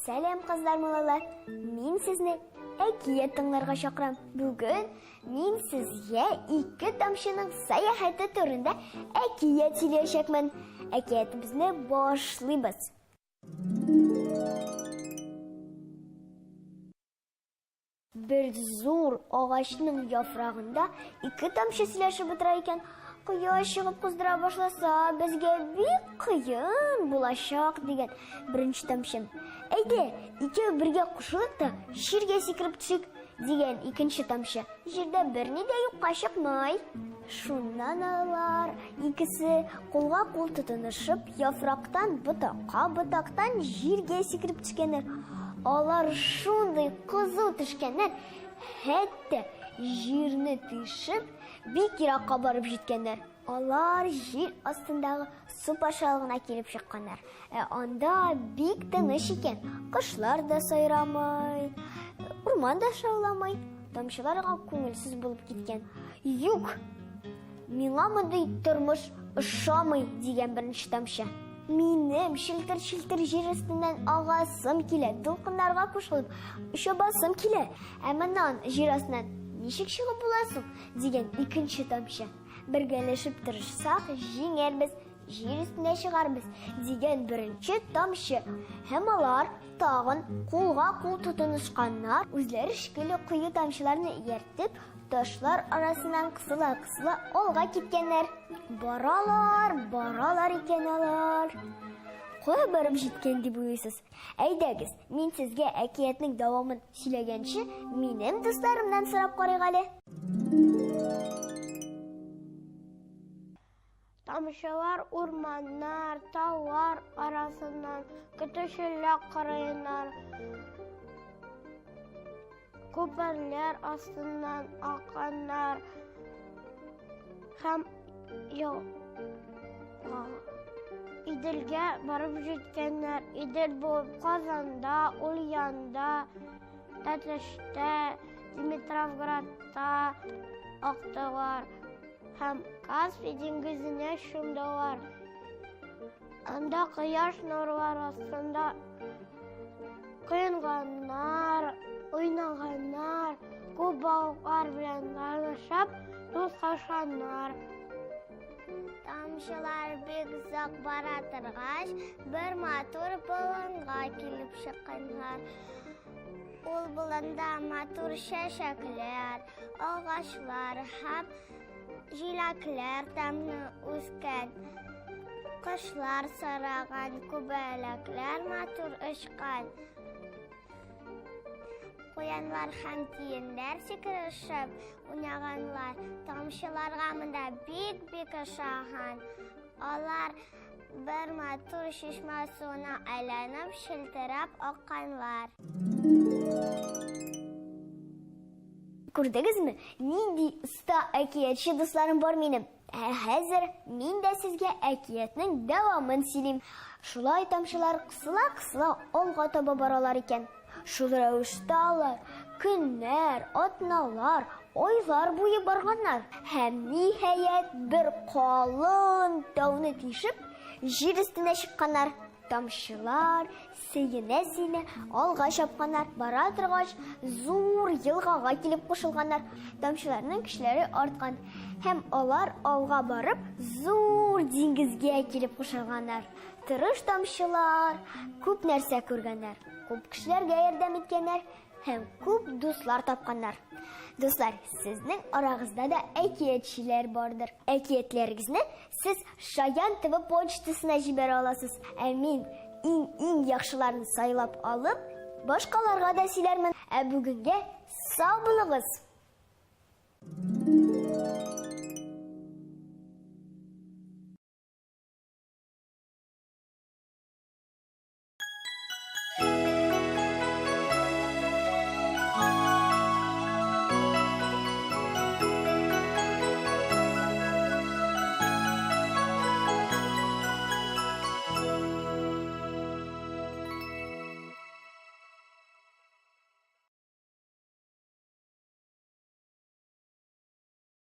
Сәлем, кызлар, малайлар. Мин сезне әкият тыңларга чакырам. Бүген мин сезгә ике тамчының саяхәте турында әкият сөйләячәкмен. Әкиятебезне башлыйбыз. Бер зур агачның яфрагында ике тамчы сөйләшеп утыра икән. Кояш чыгып кыздыра башласа, безгә бик кыен булачак дигән беренче тамчы. Әйдә, икәү бергә кушылып та җиргә сикереп төшик дигән икенче тамчы. Җирдә берни дә юкка чыкмый. Шуннан алар икесе кулга-кул тотынышып, яфрактан ботакка, ботактан җиргә сикереп төшкәннәр. Алар шундый кызу төшкәннәр, хәтта җирне тишеп, бик еракка барып җиткәннәр. Алар җир астындагы су пашалыгына килеп чыкканнар. Анда бик тыныч икән. Кошлар да сайрамый, урман да шауламый. Тамчыларга күңелсез булып киткән. Юк, миңа мондый тормыш ошамый дигән беренче тамчы. Минем шилтер-шилтер җир астыннан агасым килә, дулкыннарга кушылып, чабасым килә. Ә моннан җир астыннан ничек чыгып буласың дигән икенче тамчы. Бергәләшеп тырышсак, җиңәрбез, җир өстенә чыгарбыз дигән беренче тамчы. Һәм алар тагын кулга-кул тотынышканнар, үзләре шикелле куе тамчыларны ияртеп, ташлар арасыннан кысыла-кысыла алга киткәннәр. Баралар икән алар. Кая барып җиткән дип уйлыйсыз? Әйдәгез, мин сезгә әкиятнең дәвамын сөйләгәнче, минем дусларымнан сорап карыйк әле. Тамчылар урманнар, таулар арасыннан көтүчеләр карыйлар. Күперләр астыннан акканнар. Һәм Иделгә барып җиткәннәр. Идел булып Казанда, Ульяндә, Тәтештә, Димитровградта актылар. Һәм Каспий диңгезенә чумдылар. Анда кояш нурлары астында кыйнганнар, уйнаганнар, күп балыклар белән танышып, дуслашканнар. Тамчылар бик озак бара торгач, бер матур болынга килеп чыкканнар. Ул болында матур чәчәкләр, агачлар һәм җиләкләр тәмле үскән. Кошлар сараган, күбәләкләр матур очкан. Куяннар һәм тиеннәр сикерешеп уйнаганнар. Тамчыларга монда бик ошаган. Алар бер матур чишмә суына әйләнеп, шелтерәп акканнар. Күрдегезме? Нинди оста әкиятчы дусларым бар минем. Хәзер мин дә сезгә әкиятнең дәвамын сөйлим. Шулай тамчылар кысыла-кысыла алга таба баралар икән. Шул рәвештә алар көннәр, атналар, айлар буе барганнар. Һәм ниһаять бер калын тауны тишеп, җир өстенә чыкканнар. Тамчылар сөенә-сөенә алга чапканнар. Бара торгач, зур елгага килеп кушылганнар. Тамчыларның көчләре арткан. Һәм алар алга барып, зур диңгезгә килеп кушылганнар. Тырыш тамчылар күп нәрсә күргәннәр. Күп кешеләргә ярдәм иткәннәр һәм күп дуслар тапканнар. Дуслар, сезнең арагызда да әкиятчеләр бардыр. Әкиятләрегезне сез Шаян ТВ почтасына җибәрә аласыз. Ә мин иң яхшыларын сайлап алып, башкаларга да сөйләрмен. Ә бүгенгә сау булыгыз.